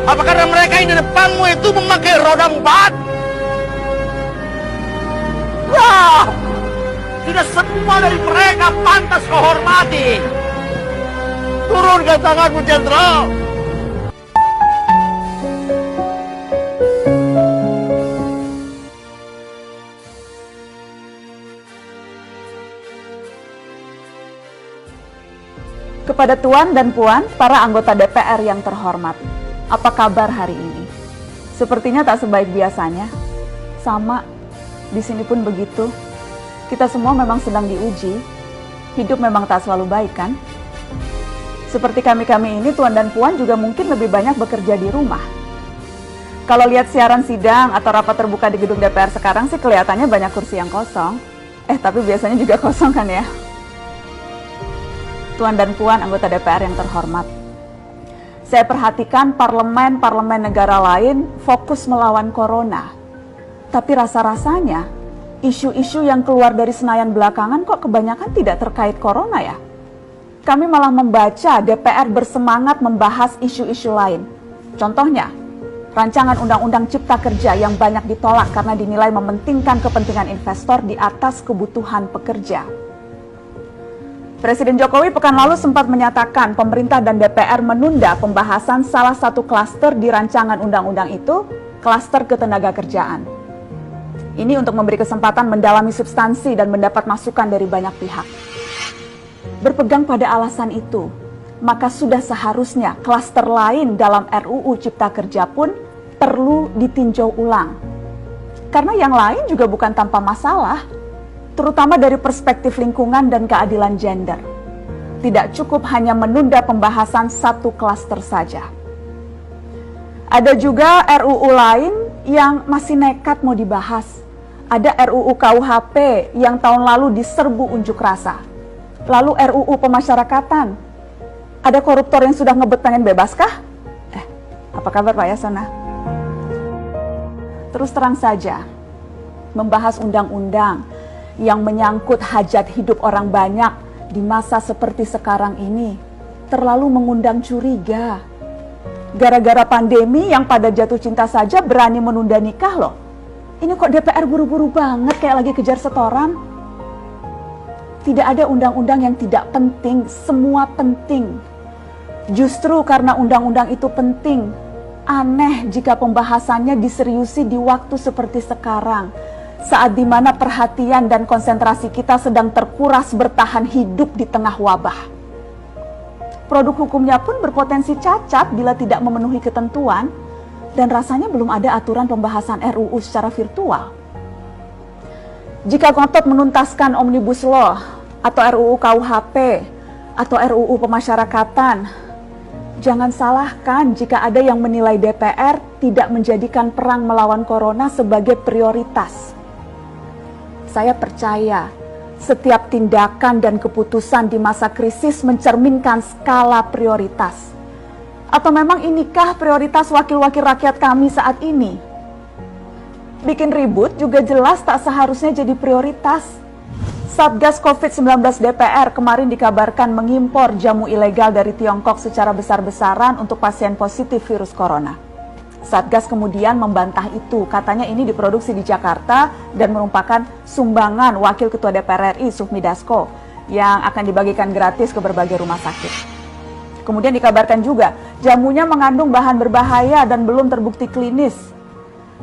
Apa karena mereka yang di depanmu itu memakai roda 4? Wah, tidak semua dari mereka pantas kau hormati. Turunkan tanganmu, Jenderal. Kepada Tuan dan Puan, para anggota DPR yang terhormat, apa kabar hari ini? Sepertinya tak sebaik biasanya. Sama, di sini pun begitu. Kita semua memang sedang diuji. Hidup memang tak selalu baik, kan? Seperti kami-kami ini, Tuan dan Puan juga mungkin lebih banyak bekerja di rumah. Kalau lihat siaran sidang atau rapat terbuka di gedung DPR sekarang sih kelihatannya banyak kursi yang kosong. Tapi biasanya juga kosong kan ya? Tuan dan Puan anggota DPR yang terhormat, saya perhatikan parlemen-parlemen negara lain fokus melawan corona. Tapi rasa-rasanya isu-isu yang keluar dari Senayan belakangan kok kebanyakan tidak terkait corona ya? Kami malah membaca DPR bersemangat membahas isu-isu lain. Contohnya, rancangan undang-undang cipta kerja yang banyak ditolak karena dinilai mementingkan kepentingan investor di atas kebutuhan pekerja. Presiden Jokowi pekan lalu sempat menyatakan pemerintah dan DPR menunda pembahasan salah satu klaster di rancangan undang-undang itu, klaster ketenagakerjaan. Ini untuk memberi kesempatan mendalami substansi dan mendapat masukan dari banyak pihak. Berpegang pada alasan itu, maka sudah seharusnya klaster lain dalam RUU Cipta Kerja pun perlu ditinjau ulang. Karena yang lain juga bukan tanpa masalah, terutama dari perspektif lingkungan dan keadilan gender. Tidak cukup hanya menunda pembahasan satu klaster saja. Ada juga RUU lain yang masih nekat mau dibahas. Ada RUU KUHP yang tahun lalu diserbu unjuk rasa. Lalu RUU pemasyarakatan. Ada koruptor yang sudah ngebet pengen bebas kah? Apa kabar Pak Yasona? Terus terang saja, membahas undang-undang yang menyangkut hajat hidup orang banyak di masa seperti sekarang ini terlalu mengundang curiga. Gara-gara pandemi yang pada jatuh cinta saja berani menunda nikah loh. Ini kok DPR buru-buru banget kayak lagi kejar setoran? Tidak ada undang-undang yang tidak penting, semua penting. Justru karena undang-undang itu penting, aneh jika pembahasannya diseriusi di waktu seperti sekarang, saat dimana perhatian dan konsentrasi kita sedang terkuras bertahan hidup di tengah wabah. Produk hukumnya pun berpotensi cacat bila tidak memenuhi ketentuan, dan rasanya belum ada aturan pembahasan RUU secara virtual. Jika ngotot menuntaskan Omnibus Law, atau RUU KUHP, atau RUU pemasyarakatan, jangan salahkan jika ada yang menilai DPR tidak menjadikan perang melawan corona sebagai prioritas. Saya percaya setiap tindakan dan keputusan di masa krisis mencerminkan skala prioritas. Atau memang inikah prioritas wakil-wakil rakyat kami saat ini? Bikin ribut juga jelas tak seharusnya jadi prioritas. Satgas COVID-19 DPR kemarin dikabarkan mengimpor jamu ilegal dari Tiongkok secara besar-besaran untuk pasien positif virus corona. Satgas kemudian membantah itu, katanya ini diproduksi di Jakarta dan merupakan sumbangan Wakil Ketua DPR RI Sufmi Dasko yang akan dibagikan gratis ke berbagai rumah sakit. Kemudian dikabarkan juga jamunya mengandung bahan berbahaya dan belum terbukti klinis.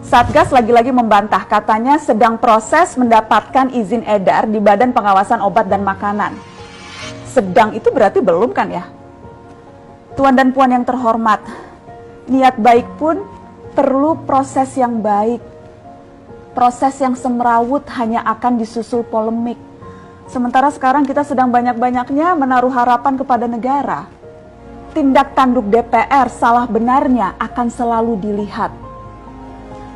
Satgas lagi-lagi membantah, katanya sedang proses mendapatkan izin edar di Badan Pengawasan Obat dan Makanan. Sedang itu berarti belum kan ya? Tuan dan Puan yang terhormat, niat baik pun perlu proses yang baik. Proses yang semrawut hanya akan disusul polemik. Sementara sekarang kita sedang banyak-banyaknya menaruh harapan kepada negara. Tindak tanduk DPR salah benarnya akan selalu dilihat.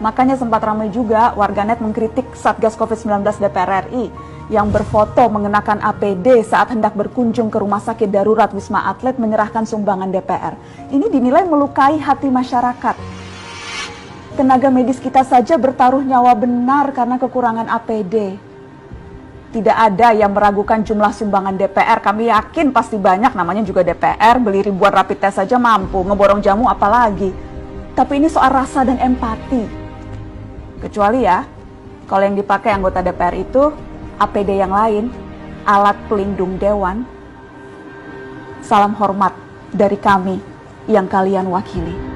Makanya sempat ramai juga warganet mengkritik Satgas COVID-19 DPR RI yang berfoto mengenakan APD saat hendak berkunjung ke rumah sakit darurat Wisma Atlet menyerahkan sumbangan DPR. Ini dinilai melukai hati masyarakat. Tenaga medis kita saja bertaruh nyawa benar karena kekurangan APD. Tidak ada yang meragukan jumlah sumbangan DPR. Kami yakin pasti banyak, namanya juga DPR, beli ribuan rapid test saja mampu, ngeborong jamu apalagi. Tapi ini soal rasa dan empati. Kecuali ya, kalau yang dipakai anggota DPR itu APD yang lain, alat pelindung dewan. Salam hormat dari kami yang kalian wakili.